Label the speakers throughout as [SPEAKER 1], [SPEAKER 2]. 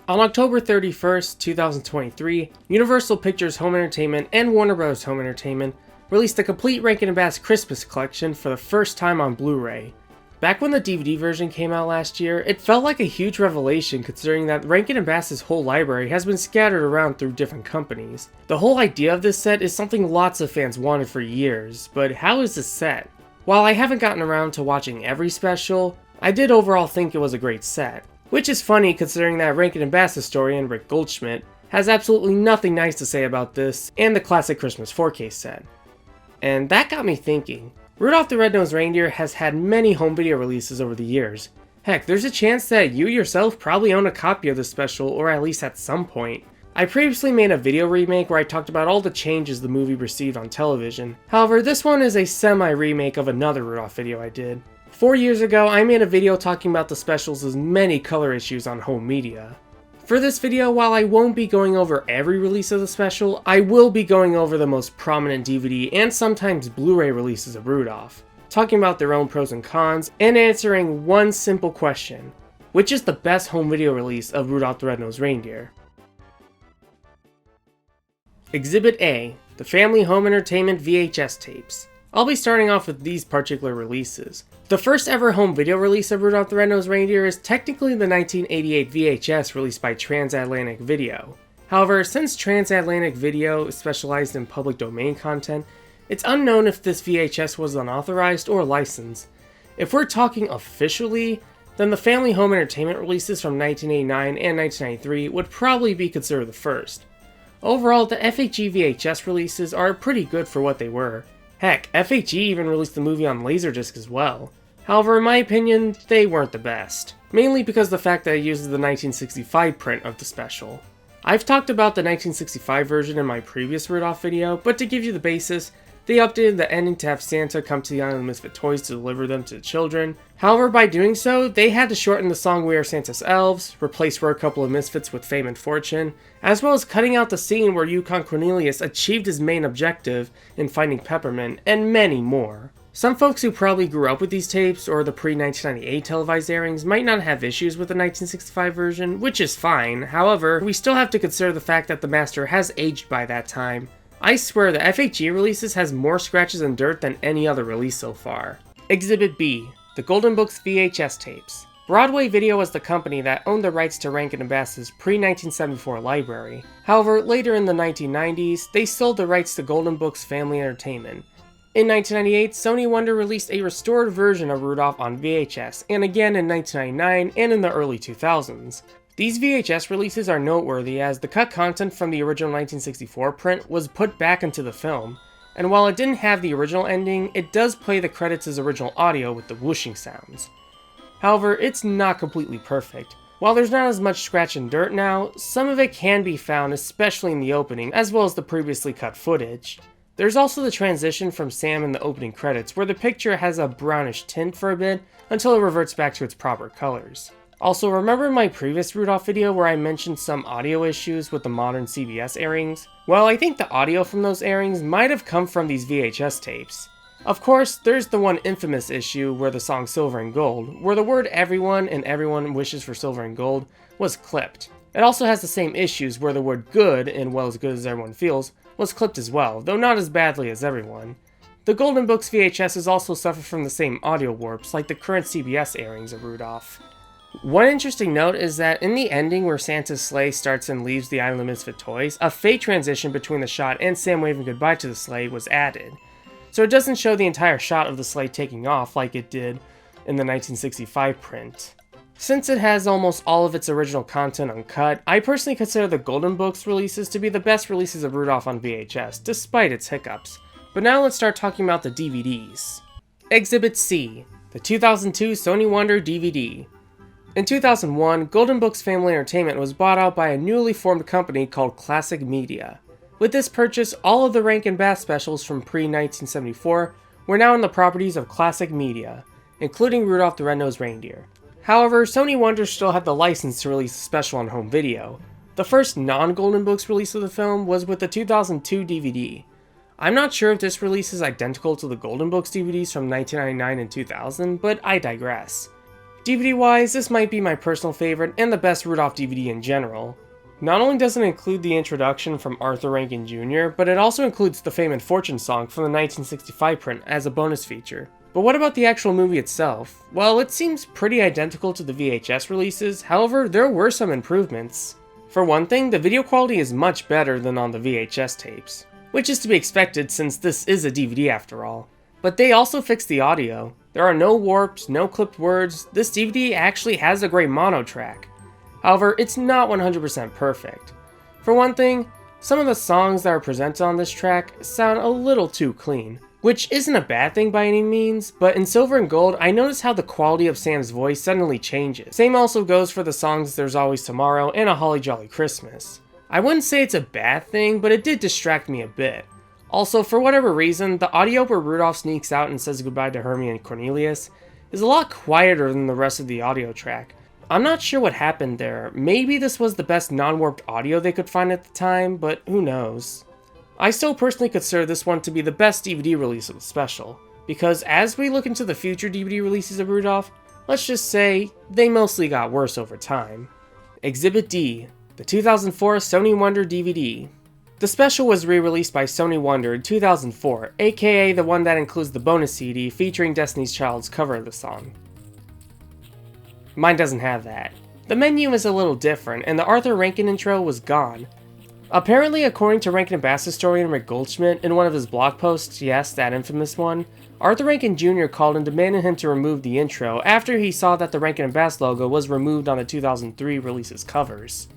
[SPEAKER 1] On October 31st, 2023, Universal Pictures Home Entertainment and Warner Bros. Home Entertainment released the complete Rankin & Bass Christmas collection for the first time on Blu-ray. Back when the DVD version came out last year, it felt like a huge revelation considering that Rankin & Bass's whole library has been scattered around through different companies. The whole idea of this set is something lots of fans wanted for years, but how is this set? While I haven't gotten around to watching every special, I did overall think it was a great set. Which is funny considering that Rankin & Bass historian Rick Goldschmidt has absolutely nothing nice to say about this and the classic Christmas 4K set. And that got me thinking. Rudolph the Red-Nosed Reindeer has had many home video releases over the years. Heck, there's a chance that you yourself probably own a copy of this special, or at least at some point. I previously made a video remake where I talked about all the changes the movie received on television. However, this one is a semi-remake of another Rudolph video I did. 4 years ago, I made a video talking about the special's many color issues on home media. For this video, while I won't be going over every release of the special, I will be going over the most prominent DVD and sometimes Blu-ray releases of Rudolph, talking about their own pros and cons, and answering one simple question: which is the best home video release of Rudolph the Red-Nosed Reindeer? Exhibit A, the Family Home Entertainment VHS tapes. I'll be starting off with these particular releases. The first ever home video release of Rudolph the Red-Nosed Reindeer is technically the 1988 VHS released by Transatlantic Video. However, since Transatlantic Video specialized in public domain content, it's unknown if this VHS was unauthorized or licensed. If we're talking officially, then the Family Home Entertainment releases from 1989 and 1993 would probably be considered the first. Overall, the FHE VHS releases are pretty good for what they were. Heck, FHE even released the movie on Laserdisc as well. However, in my opinion, they weren't the best. Mainly because of the fact that it uses the 1965 print of the special. I've talked about the 1965 version in my previous Rudolph video, but to give you the basis, they updated the ending to have Santa come to the Island of Misfit Toys to deliver them to the children. However, by doing so, they had to shorten the song We Are Santa's Elves, replace We're a Couple of Misfits with Fame and Fortune, as well as cutting out the scene where Yukon Cornelius achieved his main objective in finding Peppermint, and many more. Some folks who probably grew up with these tapes, or the pre-1998 televised airings, might not have issues with the 1965 version, which is fine. However, we still have to consider the fact that the master has aged by that time. I swear the FHE releases has more scratches and dirt than any other release so far. Exhibit B, the Golden Books VHS tapes. Broadway Video was the company that owned the rights to Rankin & Bass's pre-1974 library. However, later in the 1990s, they sold the rights to Golden Books Family Entertainment. In 1998, Sony Wonder released a restored version of Rudolph on VHS, and again in 1999 and in the early 2000s. These VHS releases are noteworthy as the cut content from the original 1964 print was put back into the film, and while it didn't have the original ending, it does play the credits as original audio with the whooshing sounds. However, it's not completely perfect. While there's not as much scratch and dirt now, some of it can be found, especially in the opening, as well as the previously cut footage. There's also the transition from Sam in the opening credits, where the picture has a brownish tint for a bit, until it reverts back to its proper colors. Also, remember in my previous Rudolph video where I mentioned some audio issues with the modern CBS airings? Well, I think the audio from those airings might have come from these VHS tapes. Of course, there's the one infamous issue where the song Silver and Gold, where the word everyone and everyone wishes for silver and gold was clipped. It also has the same issues where the word good in Well As Good As Everyone Feels was clipped as well, though not as badly as everyone. The Golden Books VHSs also suffer from the same audio warps like the current CBS airings of Rudolph. One interesting note is that in the ending where Santa's sleigh starts and leaves the Island of Misfit Toys, a fade transition between the shot and Sam waving goodbye to the sleigh was added. So it doesn't show the entire shot of the sleigh taking off like it did in the 1965 print. Since it has almost all of its original content uncut, I personally consider the Golden Books releases to be the best releases of Rudolph on VHS, despite its hiccups. But now let's start talking about the DVDs. Exhibit C, the 2002 Sony Wonder DVD. In 2001, Golden Books Family Entertainment was bought out by a newly formed company called Classic Media. With this purchase, all of the Rankin Bass specials from pre-1974 were now in the properties of Classic Media, including Rudolph the Red-Nosed Reindeer. However, Sony Wonder still had the license to release a special on home video. The first non-Golden Books release of the film was with the 2002 DVD. I'm not sure if this release is identical to the Golden Books DVDs from 1999 and 2000, but I digress. DVD-wise, this might be my personal favorite and the best Rudolph DVD in general. Not only does it include the introduction from Arthur Rankin Jr., but it also includes the Fame and Fortune song from the 1965 print as a bonus feature. But what about the actual movie itself? Well, it seems pretty identical to the VHS releases, however, there were some improvements. For one thing, the video quality is much better than on the VHS tapes, which is to be expected since this is a DVD after all. But they also fixed the audio. There are no warps, no clipped words. This DVD actually has a great mono track. However, it's not 100% perfect. For one thing, some of the songs that are presented on this track sound a little too clean, which isn't a bad thing by any means, but in Silver and Gold, I noticed how the quality of Sam's voice suddenly changes. Same also goes for the songs There's Always Tomorrow and A Holly Jolly Christmas. I wouldn't say it's a bad thing, but it did distract me a bit. Also, for whatever reason, the audio where Rudolph sneaks out and says goodbye to Hermie and Cornelius is a lot quieter than the rest of the audio track. I'm not sure what happened there. Maybe this was the best non-warped audio they could find at the time, but who knows. I still personally consider this one to be the best DVD release of the special, because as we look into the future DVD releases of Rudolph, let's just say they mostly got worse over time. Exhibit D, the 2004 Sony Wonder DVD. The special was re-released by Sony Wonder in 2004, aka the one that includes the bonus CD featuring Destiny's Child's cover of the song. Mine doesn't have that. The menu is a little different, and the Arthur Rankin intro was gone. Apparently, according to Rankin and Bass historian Rick Goldschmidt in one of his blog posts, yes, that infamous one, Arthur Rankin Jr. called and demanded him to remove the intro after he saw that the Rankin and Bass logo was removed on the 2003 release's covers.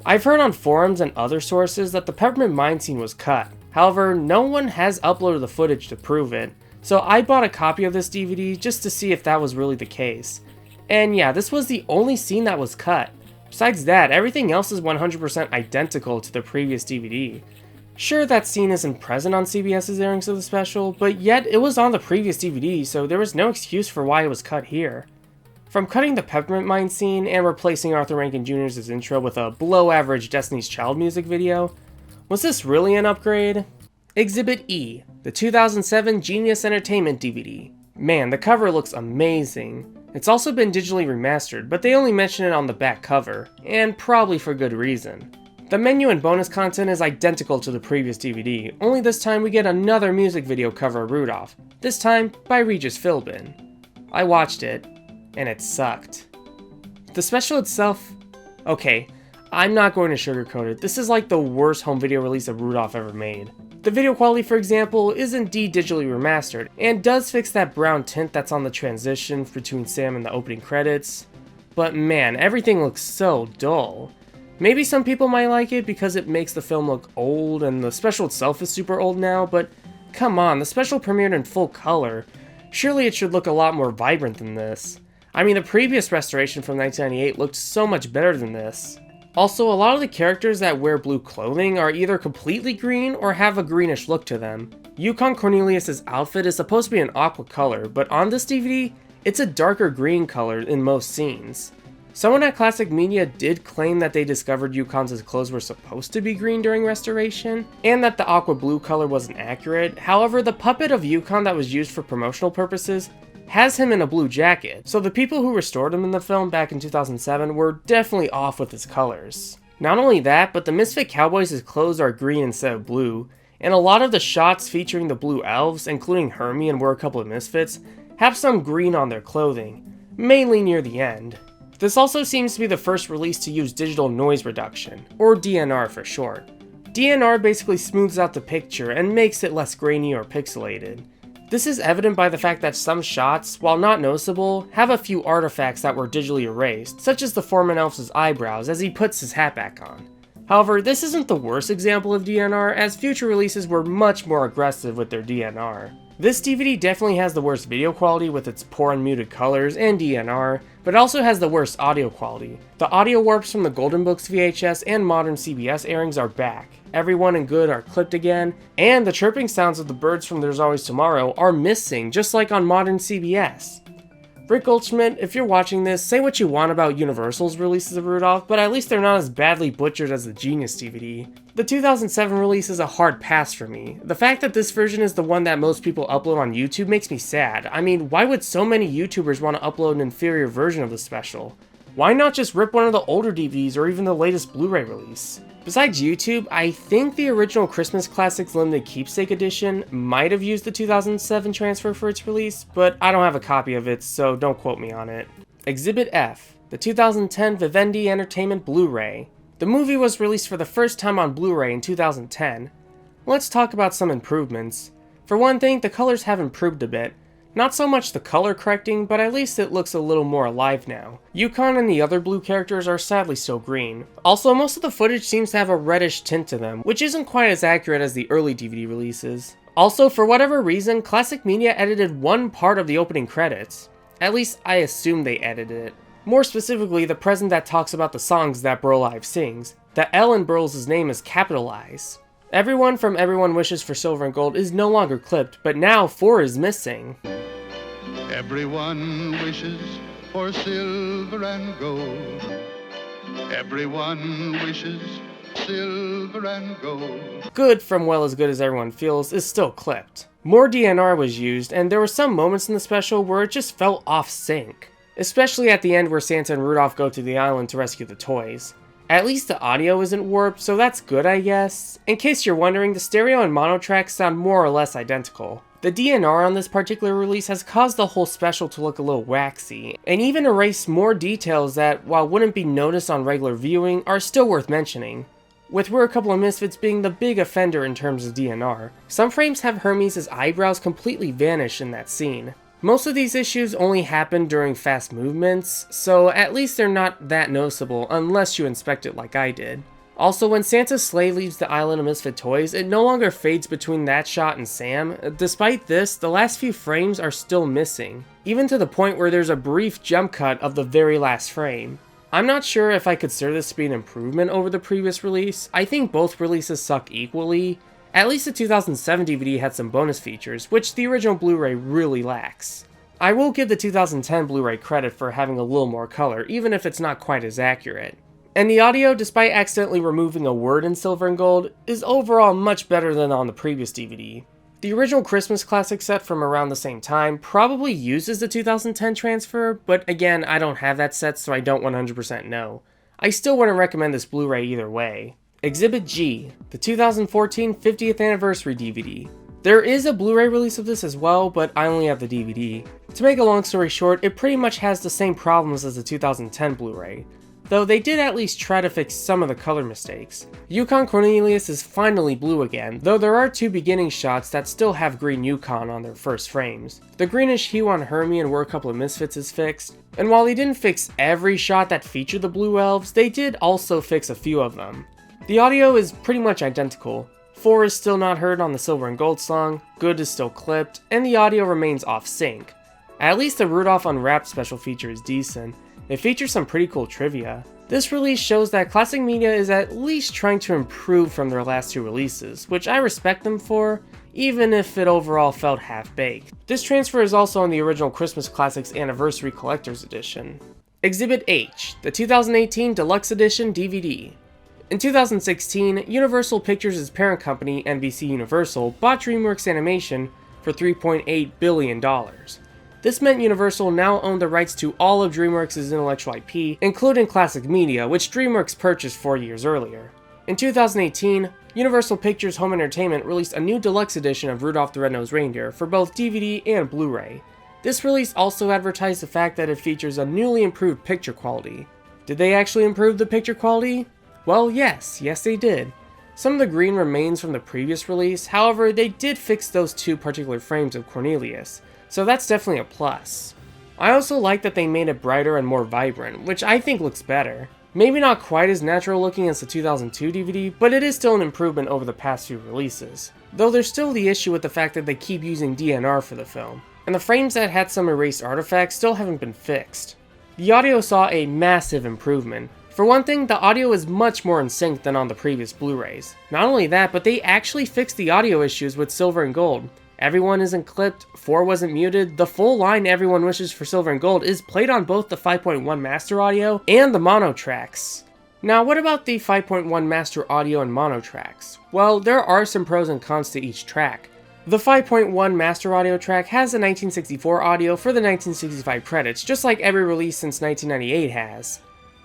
[SPEAKER 1] I've heard on forums and other sources that the Peppermint Mine scene was cut. However, no one has uploaded the footage to prove it, so I bought a copy of this DVD just to see if that was really the case. And yeah, this was the only scene that was cut. Besides that, everything else is 100% identical to the previous DVD. Sure, that scene isn't present on CBS's airings of the special, but yet it was on the previous DVD, so there was no excuse for why it was cut here. From cutting the Peppermint Mine scene and replacing Arthur Rankin Jr.'s intro with a below-average Destiny's Child music video, was this really an upgrade? Exhibit E, the 2007 Genius Entertainment DVD. Man, the cover looks amazing. It's also been digitally remastered, but they only mention it on the back cover, and probably for good reason. The menu and bonus content is identical to the previous DVD, only this time we get another music video cover of Rudolph, this time by Regis Philbin. I watched it, and it sucked. The special itself, okay, I'm not going to sugarcoat it, this is like the worst home video release of Rudolph ever made. The video quality, for example, is indeed digitally remastered, and does fix that brown tint that's on the transition between Sam and the opening credits. But man, everything looks so dull. Maybe some people might like it because it makes the film look old, and the special itself is super old now, but come on, the special premiered in full color. Surely it should look a lot more vibrant than this. I mean, the previous restoration from 1998 looked so much better than this. Also, a lot of the characters that wear blue clothing are either completely green or have a greenish look to them. Yukon Cornelius' outfit is supposed to be an aqua color, but on this DVD, it's a darker green color in most scenes. Someone at Classic Media did claim that they discovered Yukon's clothes were supposed to be green during restoration, and that the aqua blue color wasn't accurate. However, the puppet of Yukon that was used for promotional purposes has him in a blue jacket, so the people who restored him in the film back in 2007 were definitely off with his colors. Not only that, but the Misfit Cowboys' clothes are green instead of blue, and a lot of the shots featuring the blue elves, including Hermie and We're a Couple of Misfits, have some green on their clothing, mainly near the end. This also seems to be the first release to use digital noise reduction, or DNR for short. DNR basically smooths out the picture and makes it less grainy or pixelated. This is evident by the fact that some shots, while not noticeable, have a few artifacts that were digitally erased, such as the Foreman Elf's eyebrows as he puts his hat back on. However, this isn't the worst example of DNR, as future releases were much more aggressive with their DNR. This DVD definitely has the worst video quality with its poor unmuted colors and DNR, but it also has the worst audio quality. The audio warps from the Golden Books VHS and modern CBS airings are back. Everyone and Good are clipped again, and the chirping sounds of the birds from There's Always Tomorrow are missing, just like on modern CBS. Rick Goldschmidt, if you're watching this, say what you want about Universal's releases of Rudolph, but at least they're not as badly butchered as the Genius DVD. The 2007 release is a hard pass for me. The fact that this version is the one that most people upload on YouTube makes me sad. I mean, why would so many YouTubers want to upload an inferior version of the special? Why not just rip one of the older DVDs or even the latest Blu-ray release? Besides YouTube, I think the original Christmas Classics Limited Keepsake Edition might have used the 2007 transfer for its release, but I don't have a copy of it, so don't quote me on it. Exhibit F, the 2010 Vivendi Entertainment Blu-ray. The movie was released for the first time on Blu-ray in 2010. Let's talk about some improvements. For one thing, the colors have improved a bit. Not so much the color correcting, but at least it looks a little more alive now. Yukon and the other blue characters are sadly still green. Also, most of the footage seems to have a reddish tint to them, which isn't quite as accurate as the early DVD releases. Also, for whatever reason, Classic Media edited one part of the opening credits. At least, I assume they edited it. More specifically, the present that talks about the songs that Burl Ives sings. The L in Burl's name is capitalized. Everyone from Everyone Wishes for Silver and Gold is no longer clipped, but now 4 is missing.
[SPEAKER 2] Everyone wishes for silver and gold. Everyone wishes silver and gold.
[SPEAKER 1] Good from Well As Good As Everyone Feels is still clipped. More DNR was used, and there were some moments in the special where it just felt off sync. Especially at the end where Santa and Rudolph go to the island to rescue the toys. At least the audio isn't warped, so that's good, I guess. In case you're wondering, the stereo and mono tracks sound more or less identical. The DNR on this particular release has caused the whole special to look a little waxy, and even erased more details that, while wouldn't be noticed on regular viewing, are still worth mentioning. With We're a Couple of Misfits being the big offender in terms of DNR. Some frames have Hermes' eyebrows completely vanish in that scene. Most of these issues only happen during fast movements, so at least they're not that noticeable unless you inspect it like I did. Also, when Santa's sleigh leaves the island of misfit toys, it no longer fades between that shot and Sam. Despite this, the last few frames are still missing, even to the point where there's a brief jump cut of the very last frame. I'm not sure if I consider this to be an improvement over the previous release. I think both releases suck equally. At least the 2007 DVD had some bonus features, which the original Blu-ray really lacks. I will give the 2010 Blu-ray credit for having a little more color, even if it's not quite as accurate. And the audio, despite accidentally removing a word in silver and gold, is overall much better than on the previous DVD. The original Christmas Classic set from around the same time probably uses the 2010 transfer, but again, I don't have that set, so I don't 100% know. I still wouldn't recommend this Blu-ray either way. Exhibit G, the 2014 50th Anniversary DVD. There is a Blu-ray release of this as well, but I only have the DVD. To make a long story short, it pretty much has the same problems as the 2010 Blu-ray, though they did at least try to fix some of the color mistakes. Yukon Cornelius is finally blue again, though there are 2 beginning shots that still have green Yukon on their first frames. The greenish hue on Hermie and We're a Couple of Misfits is fixed, and while they didn't fix every shot that featured the blue elves, they did also fix a few of them. The audio is pretty much identical. 4 is still not heard on the Silver and Gold song, Good is still clipped, and the audio remains off sync. At least the Rudolph Unwrapped special feature is decent. It features some pretty cool trivia. This release shows that Classic Media is at least trying to improve from their last 2 releases, which I respect them for, even if it overall felt half-baked. This transfer is also on the original Christmas Classics Anniversary Collector's Edition. Exhibit H, the 2018 Deluxe Edition DVD. In 2016, Universal Pictures' parent company, NBC Universal, bought DreamWorks Animation for $3.8 billion. This meant Universal now owned the rights to all of DreamWorks' intellectual IP, including Classic Media, which DreamWorks purchased 4 years earlier. In 2018, Universal Pictures Home Entertainment released a new deluxe edition of Rudolph the Red-Nosed Reindeer for both DVD and Blu-ray. This release also advertised the fact that it features a newly improved picture quality. Did they actually improve the picture quality? Well, yes they did. Some of the green remains from the previous release, however, they did fix those 2 particular frames of Cornelius, so that's definitely a plus. I also like that they made it brighter and more vibrant, which I think looks better. Maybe not quite as natural looking as the 2002 DVD, but it is still an improvement over the past few releases. Though there's still the issue with the fact that they keep using DNR for the film, and the frames that had some erased artifacts still haven't been fixed. The audio saw a massive improvement. For one thing, the audio is much more in sync than on the previous Blu-rays. Not only that, but they actually fixed the audio issues with Silver and Gold. Everyone isn't clipped, 4 wasn't muted, the full line Everyone Wishes for Silver and Gold is played on both the 5.1 master audio and the mono tracks. Now what about the 5.1 master audio and mono tracks? Well, there are some pros and cons to each track. The 5.1 master audio track has a 1964 audio for the 1965 credits, just like every release since 1998 has.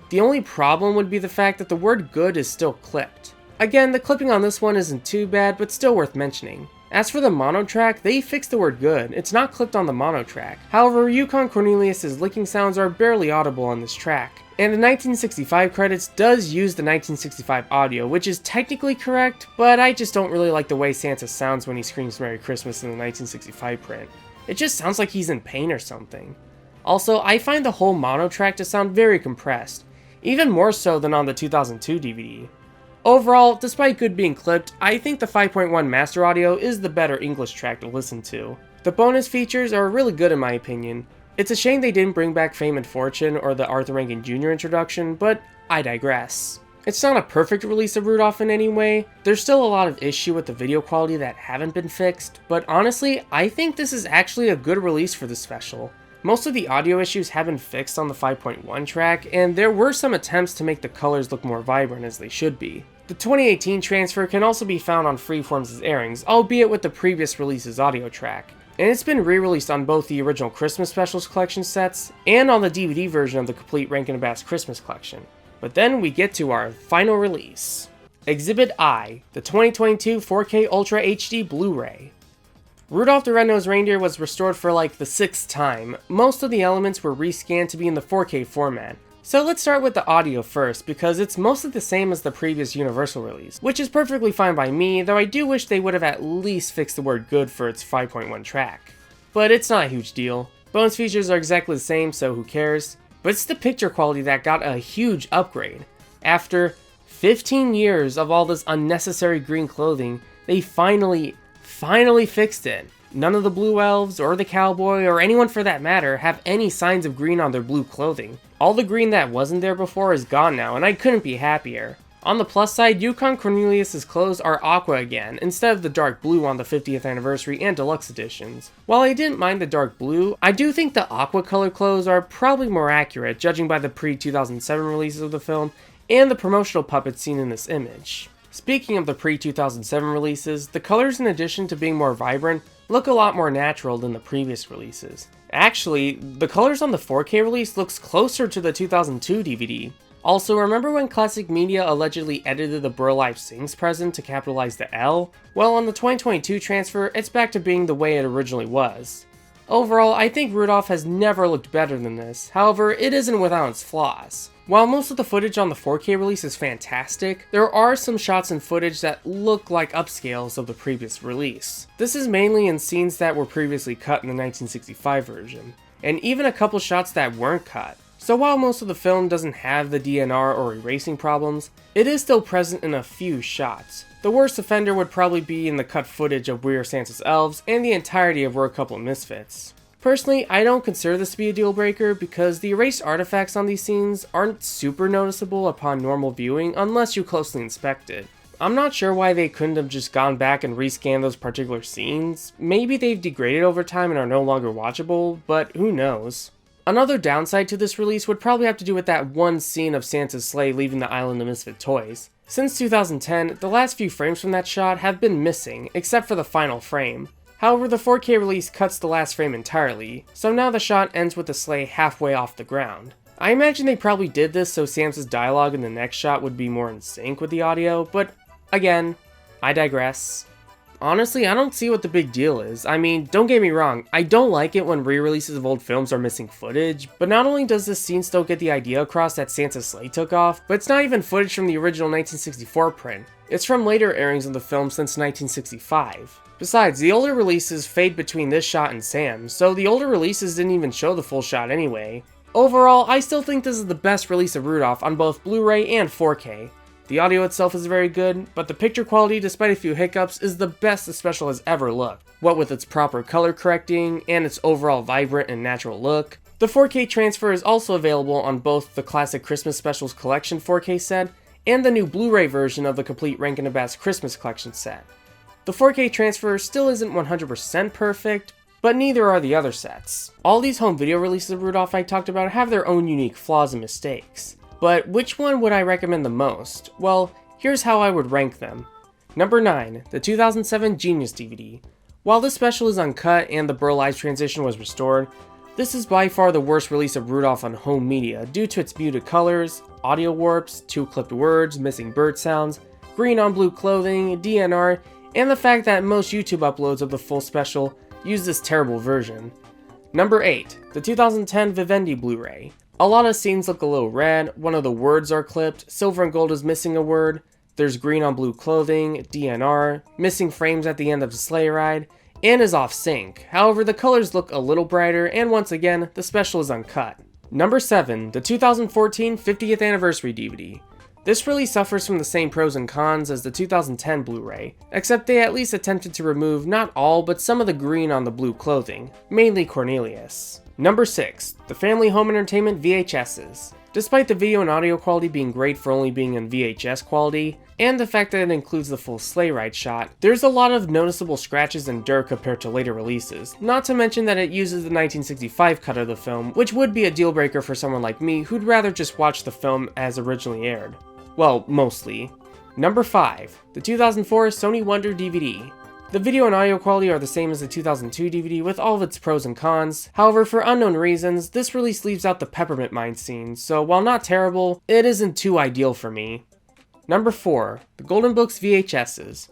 [SPEAKER 1] The only problem would be the fact that the word good is still clipped. Again, the clipping on this one isn't too bad, but still worth mentioning. As for the mono track, they fixed the word good, it's not clipped on the mono track. However, Yukon Cornelius' licking sounds are barely audible on this track. And the 1965 credits does use the 1965 audio, which is technically correct, but I just don't really like the way Santa sounds when he screams Merry Christmas in the 1965 print. It just sounds like he's in pain or something. Also, I find the whole mono track to sound very compressed, even more so than on the 2002 DVD. Overall, despite good being clipped, I think the 5.1 master audio is the better English track to listen to. The bonus features are really good in my opinion. It's a shame they didn't bring back Fame and Fortune or the Arthur Rankin Jr. introduction, but I digress. It's not a perfect release of Rudolph in any way. There's still a lot of issue with the video quality that haven't been fixed, but honestly, I think this is actually a good release for the special. Most of the audio issues have been fixed on the 5.1 track, and there were some attempts to make the colors look more vibrant as they should be. The 2018 transfer can also be found on Freeform's airings, albeit with the previous release's audio track. And it's been re-released on both the original Christmas Specials collection sets and on the DVD version of the complete Rankin & Bass Christmas collection. But then we get to our final release. Exhibit I, the 2022 4K Ultra HD Blu-ray. Rudolph the Red-Nosed Reindeer was restored for like the 6th time. Most of the elements were rescanned to be in the 4K format. So let's start with the audio first, because it's mostly the same as the previous Universal release, which is perfectly fine by me, though I do wish they would have at least fixed the word good for its 5.1 track. But it's not a huge deal. Bonus features are exactly the same, so who cares? But it's the picture quality that got a huge upgrade. After 15 years of all this unnecessary green clothing, they finally fixed it. None of the blue elves, or the cowboy, or anyone for that matter, have any signs of green on their blue clothing. All the green that wasn't there before is gone now, and I couldn't be happier. On the plus side, Yukon Cornelius' clothes are aqua again, instead of the dark blue on the 50th anniversary and deluxe editions. While I didn't mind the dark blue, I do think the aqua colored clothes are probably more accurate, judging by the pre-2007 releases of the film, and the promotional puppets seen in this image. Speaking of the pre-2007 releases, the colors in addition to being more vibrant, look a lot more natural than the previous releases. Actually, the colors on the 4K release looks closer to the 2002 DVD. Also, remember when Classic Media allegedly edited the Burl Live Sings present to capitalize the L? Well, on the 2022 transfer, it's back to being the way it originally was. Overall, I think Rudolph has never looked better than this, however, it isn't without its flaws. While most of the footage on the 4K release is fantastic, there are some shots and footage that look like upscales of the previous release. This is mainly in scenes that were previously cut in the 1965 version, and even a couple shots that weren't cut. So while most of the film doesn't have the DNR or erasing problems, it is still present in a few shots. The worst offender would probably be in the cut footage of We Are Santa's Elves and the entirety of We're a Couple of Misfits. Personally, I don't consider this to be a deal breaker because the erased artifacts on these scenes aren't super noticeable upon normal viewing unless you closely inspect it. I'm not sure why they couldn't have just gone back and rescanned those particular scenes. Maybe they've degraded over time and are no longer watchable, but who knows. Another downside to this release would probably have to do with that one scene of Santa's sleigh leaving the island of misfit toys. Since 2010, the last few frames from that shot have been missing, except for the final frame. However, the 4K release cuts the last frame entirely, so now the shot ends with the sleigh halfway off the ground. I imagine they probably did this so Sam's dialogue in the next shot would be more in sync with the audio, but again, I digress. Honestly, I don't see what the big deal is. I mean, don't get me wrong, I don't like it when re-releases of old films are missing footage, but not only does this scene still get the idea across that Santa's sleigh took off, but it's not even footage from the original 1964 print. It's from later airings of the film since 1965. Besides, the older releases fade between this shot and Sam's, so the older releases didn't even show the full shot anyway. Overall, I still think this is the best release of Rudolph on both Blu-ray and 4K. The audio itself is very good, but the picture quality, despite a few hiccups, is the best the special has ever looked. What with its proper color correcting, and its overall vibrant and natural look. The 4K transfer is also available on both the classic Christmas Specials Collection 4K set, and the new Blu-ray version of the complete Rankin & Bass Christmas Collection set. The 4K transfer still isn't 100% perfect, but neither are the other sets. All these home video releases of Rudolph I talked about have their own unique flaws and mistakes. But which one would I recommend the most? Well, here's how I would rank them. Number 9, the 2007 Genius DVD. While this special is uncut and the Burl Ives transition was restored, this is by far the worst release of Rudolph on home media due to its muted colors, audio warps, 2 clipped words, missing bird sounds, green on blue clothing, DNR, and the fact that most YouTube uploads of the full special use this terrible version. Number 8, the 2010 Vivendi Blu-ray. A lot of scenes look a little red, one of the words are clipped, silver and gold is missing a word, there's green on blue clothing, DNR, missing frames at the end of the sleigh ride, and is off sync. However, the colors look a little brighter, and once again, the special is uncut. Number 7, the 2014 50th Anniversary DVD. This really suffers from the same pros and cons as the 2010 Blu-ray, except they at least attempted to remove not all but some of the green on the blue clothing, mainly Cornelius. Number 6, the Family Home Entertainment VHSs. Despite the video and audio quality being great for only being in VHS quality, and the fact that it includes the full sleigh ride shot, there's a lot of noticeable scratches and dirt compared to later releases, not to mention that it uses the 1965 cut of the film, which would be a deal breaker for someone like me who'd rather just watch the film as originally aired. Well, mostly. Number 5, the 2004 Sony Wonder DVD. The video and audio quality are the same as the 2002 DVD with all of its pros and cons. However, for unknown reasons, this release leaves out the Peppermint Mine scene, so while not terrible, it isn't too ideal for me. Number 4, the Golden Books VHSs.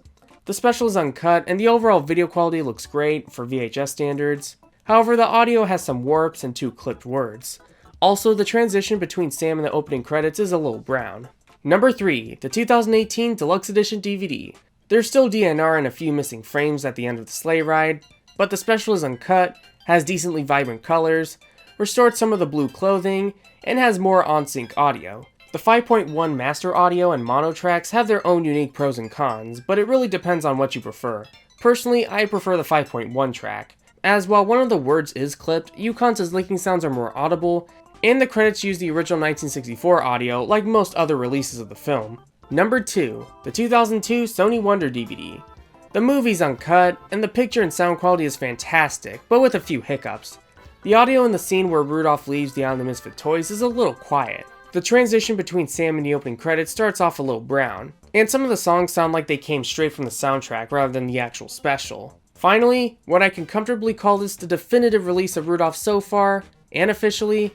[SPEAKER 1] The special is uncut, and the overall video quality looks great for VHS standards. However, the audio has some warps and 2 clipped words. Also, the transition between Sam and the opening credits is a little brown. Number 3, the 2018 Deluxe Edition DVD. There's still DNR and a few missing frames at the end of the sleigh ride, but the special is uncut, has decently vibrant colors, restored some of the blue clothing, and has more on-sync audio. The 5.1 master audio and mono tracks have their own unique pros and cons, but it really depends on what you prefer. Personally, I prefer the 5.1 track, as while one of the words is clipped, Yukon's licking sounds are more audible, and the credits use the original 1964 audio like most other releases of the film. Number 2, the 2002 Sony Wonder DVD. The movie's uncut, and the picture and sound quality is fantastic, but with a few hiccups. The audio in the scene where Rudolph leaves the Island of Misfit Toys is a little quiet. The transition between Sam and the opening credits starts off a little brown, and some of the songs sound like they came straight from the soundtrack rather than the actual special. Finally, what I can comfortably call this the definitive release of Rudolph so far, and officially,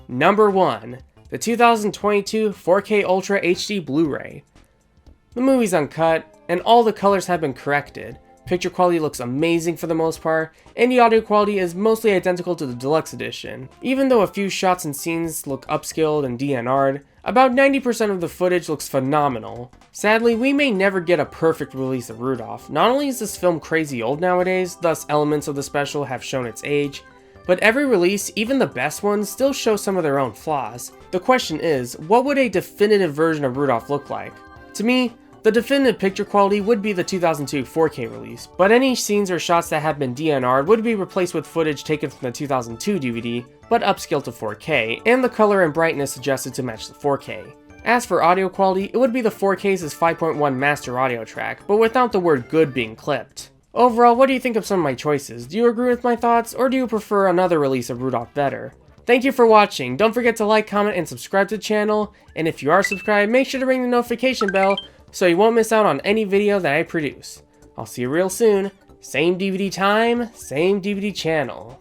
[SPEAKER 1] Number 1, the 2022 4K Ultra HD Blu-ray. The movie's uncut, and all the colors have been corrected. Picture quality looks amazing for the most part, and the audio quality is mostly identical to the deluxe edition. Even though a few shots and scenes look upscaled and DNR'd, about 90% of the footage looks phenomenal. Sadly, we may never get a perfect release of Rudolph. Not only is this film crazy old nowadays, thus elements of the special have shown its age, but every release, even the best ones, still show some of their own flaws. The question is, what would a definitive version of Rudolph look like? To me, the definitive picture quality would be the 2002 4K release, but any scenes or shots that have been DNR'd would be replaced with footage taken from the 2002 DVD, but upscaled to 4K, and the color and brightness adjusted to match the 4K. As for audio quality, it would be the 4K's 5.1 master audio track, but without the word good being clipped. Overall, what do you think of some of my choices? Do you agree with my thoughts, or do you prefer another release of Rudolph better? Thank you for watching. Don't forget to like, comment, and subscribe to the channel, and if you are subscribed, make sure to ring the notification bell so you won't miss out on any video that I produce. I'll see you real soon. Same DVD time, same DVD channel.